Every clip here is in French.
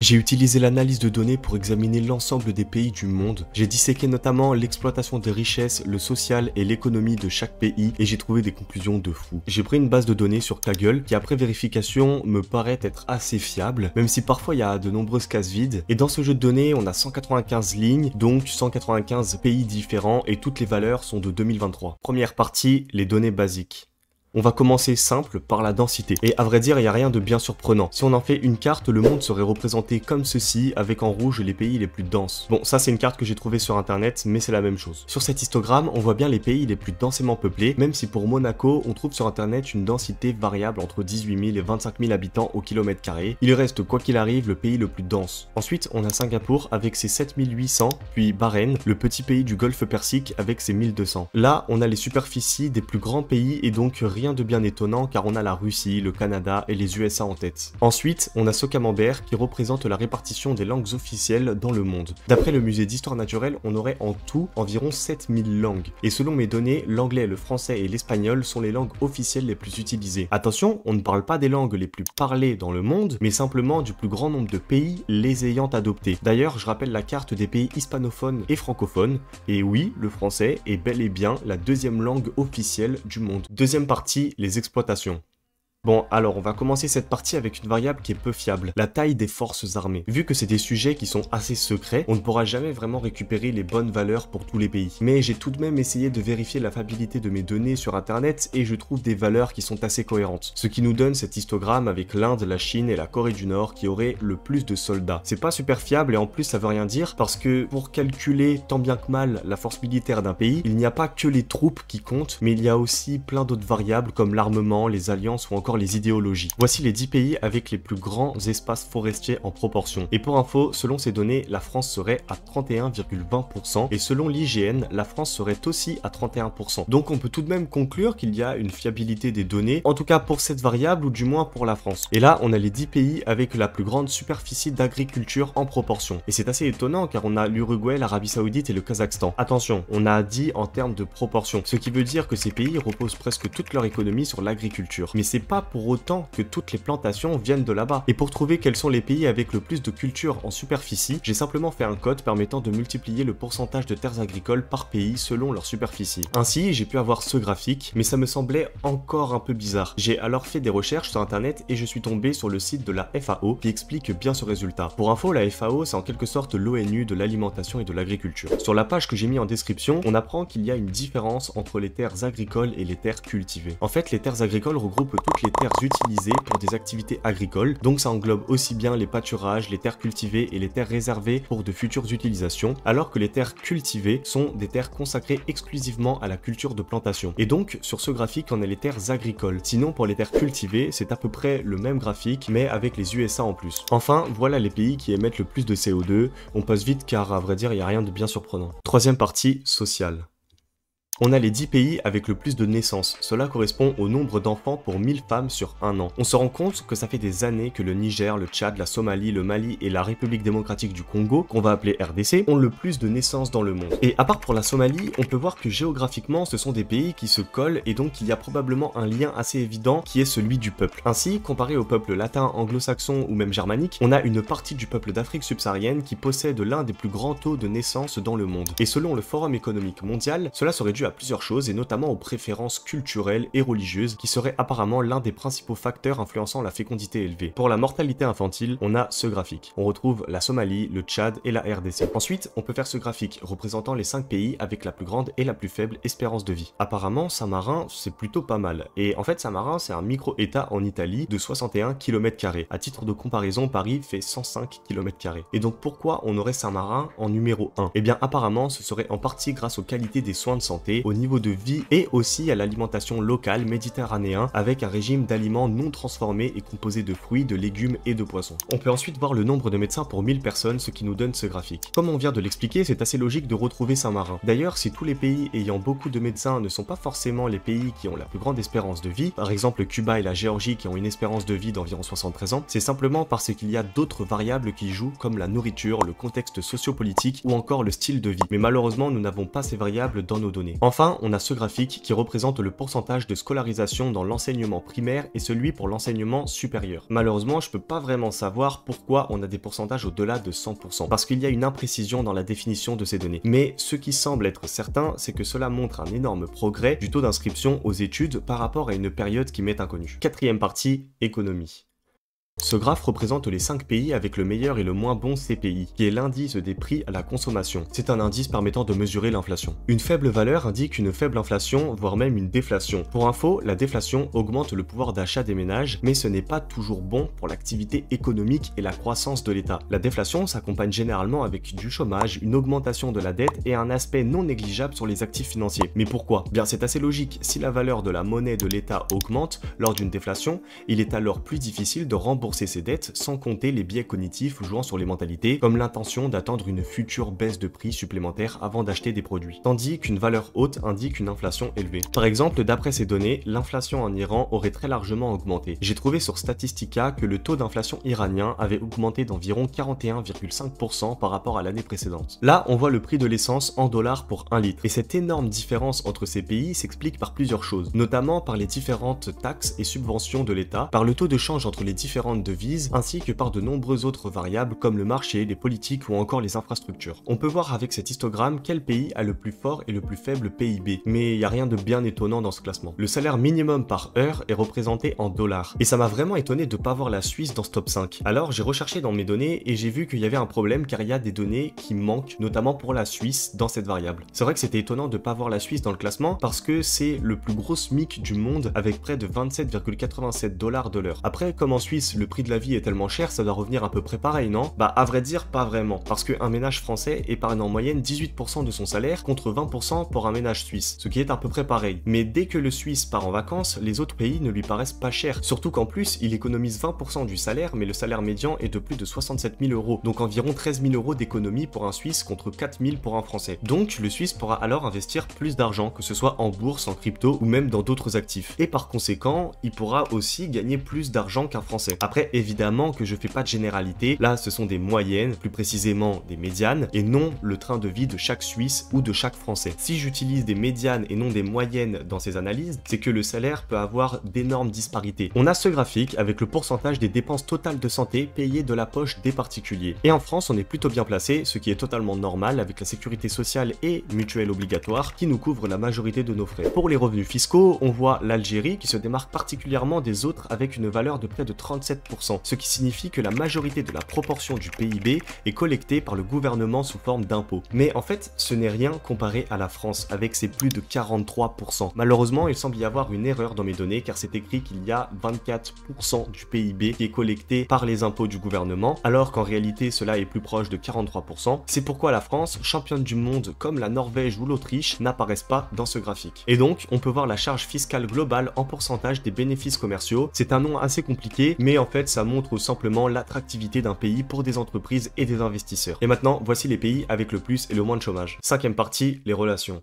J'ai utilisé l'analyse de données pour examiner l'ensemble des pays du monde. J'ai disséqué notamment l'exploitation des richesses, le social et l'économie de chaque pays et j'ai trouvé des conclusions de fou. J'ai pris une base de données sur Kaggle qui après vérification me paraît être assez fiable, même si parfois il y a de nombreuses cases vides. Et dans ce jeu de données, on a 195 lignes, donc 195 pays différents et toutes les valeurs sont de 2023. Première partie, les données basiques. On va commencer simple par la densité. Et à vrai dire, il n'y a rien de bien surprenant. Si on en fait une carte, le monde serait représenté comme ceci, avec en rouge les pays les plus denses. Bon, ça c'est une carte que j'ai trouvée sur internet, mais c'est la même chose. Sur cet histogramme, on voit bien les pays les plus densément peuplés, même si pour Monaco, on trouve sur internet une densité variable entre 18 000 et 25 000 habitants au kilomètre carré. Il reste quoi qu'il arrive le pays le plus dense. Ensuite, on a Singapour avec ses 7800, puis Bahreïn, le petit pays du Golfe Persique avec ses 1200. Là, on a les superficies des plus grands pays et donc rien de bien étonnant car on a la Russie, le Canada et les USA en tête. Ensuite, on a ce camembert qui représente la répartition des langues officielles dans le monde. D'après le musée d'histoire naturelle, on aurait en tout environ 7000 langues. Et selon mes données, l'anglais, le français et l'espagnol sont les langues officielles les plus utilisées. Attention, on ne parle pas des langues les plus parlées dans le monde, mais simplement du plus grand nombre de pays les ayant adoptées. D'ailleurs, je rappelle la carte des pays hispanophones et francophones, et oui, le français est bel et bien la deuxième langue officielle du monde. Deuxième partie, les exploitations. Bon, alors on va commencer cette partie avec une variable qui est peu fiable, la taille des forces armées. Vu que c'est des sujets qui sont assez secrets, on ne pourra jamais vraiment récupérer les bonnes valeurs pour tous les pays. Mais j'ai tout de même essayé de vérifier la fiabilité de mes données sur internet et je trouve des valeurs qui sont assez cohérentes. Ce qui nous donne cet histogramme avec l'Inde, la Chine et la Corée du Nord qui auraient le plus de soldats. C'est pas super fiable et en plus ça veut rien dire parce que pour calculer tant bien que mal la force militaire d'un pays, il n'y a pas que les troupes qui comptent, mais il y a aussi plein d'autres variables comme l'armement, les alliances ou encore les idéologies. Voici les 10 pays avec les plus grands espaces forestiers en proportion. Et pour info, selon ces données, la France serait à 31,20% et selon l'IGN, la France serait aussi à 31%. Donc on peut tout de même conclure qu'il y a une fiabilité des données, en tout cas pour cette variable ou du moins pour la France. Et là, on a les 10 pays avec la plus grande superficie d'agriculture en proportion. Et c'est assez étonnant car on a l'Uruguay, l'Arabie Saoudite et le Kazakhstan. Attention, on a dit en termes de proportion, ce qui veut dire que ces pays reposent presque toute leur économie sur l'agriculture. Mais c'est pas pour autant que toutes les plantations viennent de là-bas. Et pour trouver quels sont les pays avec le plus de culture en superficie, j'ai simplement fait un code permettant de multiplier le pourcentage de terres agricoles par pays selon leur superficie. Ainsi, j'ai pu avoir ce graphique, mais ça me semblait encore un peu bizarre. J'ai alors fait des recherches sur internet et je suis tombé sur le site de la FAO qui explique bien ce résultat. Pour info, la FAO c'est en quelque sorte l'ONU de l'alimentation et de l'agriculture. Sur la page que j'ai mis en description, on apprend qu'il y a une différence entre les terres agricoles et les terres cultivées. En fait, les terres agricoles regroupent toutes les terres utilisées pour des activités agricoles, donc ça englobe aussi bien les pâturages, les terres cultivées et les terres réservées pour de futures utilisations, alors que les terres cultivées sont des terres consacrées exclusivement à la culture de plantation. Et donc, sur ce graphique, on a les terres agricoles. Sinon, pour les terres cultivées, c'est à peu près le même graphique, mais avec les USA en plus. Enfin, voilà les pays qui émettent le plus de CO2. On passe vite car, à vrai dire, il n'y a rien de bien surprenant. Troisième partie, sociale. On a les 10 pays avec le plus de naissances, cela correspond au nombre d'enfants pour 1000 femmes sur un an. On se rend compte que ça fait des années que le Niger, le Tchad, la Somalie, le Mali et la République démocratique du Congo, qu'on va appeler RDC, ont le plus de naissances dans le monde. Et à part pour la Somalie, on peut voir que géographiquement ce sont des pays qui se collent et donc il y a probablement un lien assez évident qui est celui du peuple. Ainsi, comparé au peuple latin, anglo-saxon ou même germanique, on a une partie du peuple d'Afrique subsaharienne qui possède l'un des plus grands taux de naissance dans le monde. Et selon le Forum économique mondial, cela serait dû à plusieurs choses et notamment aux préférences culturelles et religieuses qui seraient apparemment l'un des principaux facteurs influençant la fécondité élevée. Pour la mortalité infantile, on a ce graphique. On retrouve la Somalie, le Tchad et la RDC. Ensuite, on peut faire ce graphique représentant les 5 pays avec la plus grande et la plus faible espérance de vie. Apparemment, Saint-Marin, c'est plutôt pas mal. Et en fait, Saint-Marin, c'est un micro-état en Italie de 61 km². À titre de comparaison, Paris fait 105 km². Et donc pourquoi on aurait Saint-Marin en numéro 1? Eh bien apparemment, ce serait en partie grâce aux qualités des soins de santé, au niveau de vie et aussi à l'alimentation locale méditerranéen avec un régime d'aliments non transformés et composé de fruits, de légumes et de poissons. On peut ensuite voir le nombre de médecins pour 1000 personnes, ce qui nous donne ce graphique. Comme on vient de l'expliquer, c'est assez logique de retrouver Saint-Marin. D'ailleurs, si tous les pays ayant beaucoup de médecins ne sont pas forcément les pays qui ont la plus grande espérance de vie, par exemple Cuba et la Géorgie qui ont une espérance de vie d'environ 73 ans, c'est simplement parce qu'il y a d'autres variables qui jouent comme la nourriture, le contexte sociopolitique ou encore le style de vie. Mais malheureusement, nous n'avons pas ces variables dans nos données. Enfin, on a ce graphique qui représente le pourcentage de scolarisation dans l'enseignement primaire et celui pour l'enseignement supérieur. Malheureusement, je peux pas vraiment savoir pourquoi on a des pourcentages au-delà de 100%, parce qu'il y a une imprécision dans la définition de ces données. Mais ce qui semble être certain, c'est que cela montre un énorme progrès du taux d'inscription aux études par rapport à une période qui m'est inconnue. Quatrième partie, économie. Ce graphe représente les 5 pays avec le meilleur et le moins bon CPI, qui est l'indice des prix à la consommation. C'est un indice permettant de mesurer l'inflation. Une faible valeur indique une faible inflation, voire même une déflation. Pour info, la déflation augmente le pouvoir d'achat des ménages, mais ce n'est pas toujours bon pour l'activité économique et la croissance de l'État. La déflation s'accompagne généralement avec du chômage, une augmentation de la dette et un aspect non négligeable sur les actifs financiers. Mais pourquoi? Bien, c'est assez logique. Si la valeur de la monnaie de l'État augmente lors d'une déflation, il est alors plus difficile de rembourser ses dettes, sans compter les biais cognitifs jouant sur les mentalités, comme l'intention d'attendre une future baisse de prix supplémentaire avant d'acheter des produits, tandis qu'une valeur haute indique une inflation élevée. Par exemple, d'après ces données, l'inflation en Iran aurait très largement augmenté. J'ai trouvé sur Statistica que le taux d'inflation iranien avait augmenté d'environ 41,5% par rapport à l'année précédente. Là, on voit le prix de l'essence en dollars pour 1 litre, et cette énorme différence entre ces pays s'explique par plusieurs choses, notamment par les différentes taxes et subventions de l'État, par le taux de change entre les différentes devises, ainsi que par de nombreuses autres variables comme le marché, les politiques ou encore les infrastructures. On peut voir avec cet histogramme quel pays a le plus fort et le plus faible PIB, mais il n'y a rien de bien étonnant dans ce classement. Le salaire minimum par heure est représenté en dollars, et ça m'a vraiment étonné de ne pas voir la Suisse dans ce top 5. Alors j'ai recherché dans mes données et j'ai vu qu'il y avait un problème car il y a des données qui manquent, notamment pour la Suisse dans cette variable. C'est vrai que c'était étonnant de ne pas voir la Suisse dans le classement parce que c'est le plus gros SMIC du monde avec près de 27,87 dollars de l'heure. Après, comme en Suisse, le prix de la vie est tellement cher, ça doit revenir à peu près pareil, non? Bah à vrai dire, pas vraiment, parce qu'un ménage français épargne en moyenne 18% de son salaire contre 20% pour un ménage suisse, ce qui est à peu près pareil. Mais dès que le Suisse part en vacances, les autres pays ne lui paraissent pas chers, surtout qu'en plus, il économise 20% du salaire, mais le salaire médian est de plus de 67 000 euros, donc environ 13 000 euros d'économie pour un Suisse contre 4 000 pour un Français. Donc le Suisse pourra alors investir plus d'argent, que ce soit en bourse, en crypto ou même dans d'autres actifs. Et par conséquent, il pourra aussi gagner plus d'argent qu'un Français. Après, évidemment que je fais pas de généralité, là ce sont des moyennes, plus précisément des médianes, et non le train de vie de chaque Suisse ou de chaque Français. Si j'utilise des médianes et non des moyennes dans ces analyses, c'est que le salaire peut avoir d'énormes disparités. On a ce graphique avec le pourcentage des dépenses totales de santé payées de la poche des particuliers. Et en France, on est plutôt bien placé, ce qui est totalement normal avec la sécurité sociale et mutuelle obligatoire qui nous couvre la majorité de nos frais. Pour les revenus fiscaux, on voit l'Algérie qui se démarque particulièrement des autres avec une valeur de près de 37%, ce qui signifie que la majorité de la proportion du PIB est collectée par le gouvernement sous forme d'impôts. Mais en fait, ce n'est rien comparé à la France avec ses plus de 43%. Malheureusement, il semble y avoir une erreur dans mes données car c'est écrit qu'il y a 24% du PIB qui est collecté par les impôts du gouvernement, alors qu'en réalité cela est plus proche de 43%. C'est pourquoi la France, championne du monde comme la Norvège ou l'Autriche, n'apparaissent pas dans ce graphique. Et donc, on peut voir la charge fiscale globale en pourcentage des bénéfices commerciaux. C'est un nom assez compliqué, mais en fait ça montre simplement l'attractivité d'un pays pour des entreprises et des investisseurs. Et maintenant, voici les pays avec le plus et le moins de chômage. Cinquième partie, les relations.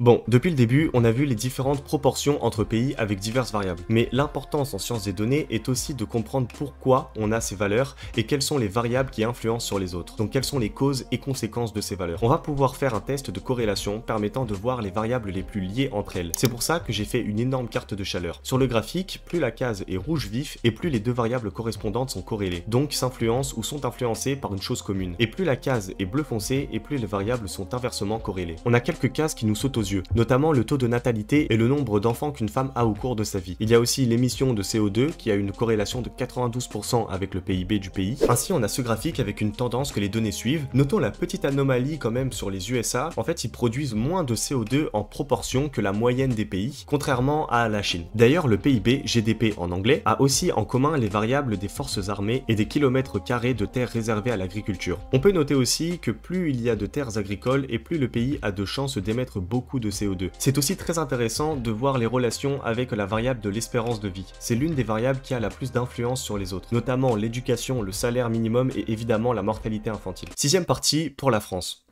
Bon, depuis le début, on a vu les différentes proportions entre pays avec diverses variables. Mais l'importance en sciences des données est aussi de comprendre pourquoi on a ces valeurs et quelles sont les variables qui influencent sur les autres. Donc quelles sont les causes et conséquences de ces valeurs. On va pouvoir faire un test de corrélation permettant de voir les variables les plus liées entre elles. C'est pour ça que j'ai fait une énorme carte de chaleur. Sur le graphique, plus la case est rouge vif et plus les deux variables correspondantes sont corrélées, donc s'influencent ou sont influencées par une chose commune. Et plus la case est bleu foncé et plus les variables sont inversement corrélées. On a quelques cases qui nous sautent aux yeux, notamment le taux de natalité et le nombre d'enfants qu'une femme a au cours de sa vie. Il y a aussi l'émission de CO2 qui a une corrélation de 92% avec le PIB du pays. Ainsi, on a ce graphique avec une tendance que les données suivent. Notons la petite anomalie quand même sur les USA. En fait, ils produisent moins de CO2 en proportion que la moyenne des pays, contrairement à la Chine. D'ailleurs, le PIB, GDP en anglais, a aussi en commun les variables des forces armées et des kilomètres carrés de terres réservées à l'agriculture. On peut noter aussi que plus il y a de terres agricoles et plus le pays a de chances d'émettre beaucoup de CO2. C'est aussi très intéressant de voir les relations avec la variable de l'espérance de vie. C'est l'une des variables qui a la plus d'influence sur les autres, notamment l'éducation, le salaire minimum et évidemment la mortalité infantile. Sixième partie pour la France.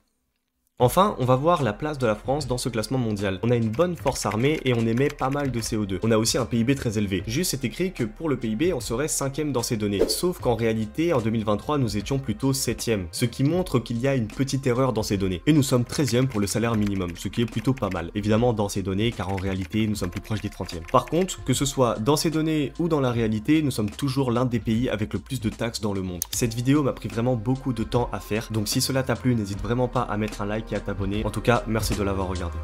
Enfin, on va voir la place de la France dans ce classement mondial. On a une bonne force armée et on émet pas mal de CO2. On a aussi un PIB très élevé. Juste, c'est écrit que pour le PIB, on serait 5e dans ces données. Sauf qu'en réalité, en 2023, nous étions plutôt 7e. Ce qui montre qu'il y a une petite erreur dans ces données. Et nous sommes 13e pour le salaire minimum, ce qui est plutôt pas mal. Évidemment, dans ces données, car en réalité, nous sommes plus proches des 30e. Par contre, que ce soit dans ces données ou dans la réalité, nous sommes toujours l'un des pays avec le plus de taxes dans le monde. Cette vidéo m'a pris vraiment beaucoup de temps à faire. Donc si cela t'a plu, n'hésite vraiment pas à mettre un like et à t'abonner. En tout cas, merci de l'avoir regardé.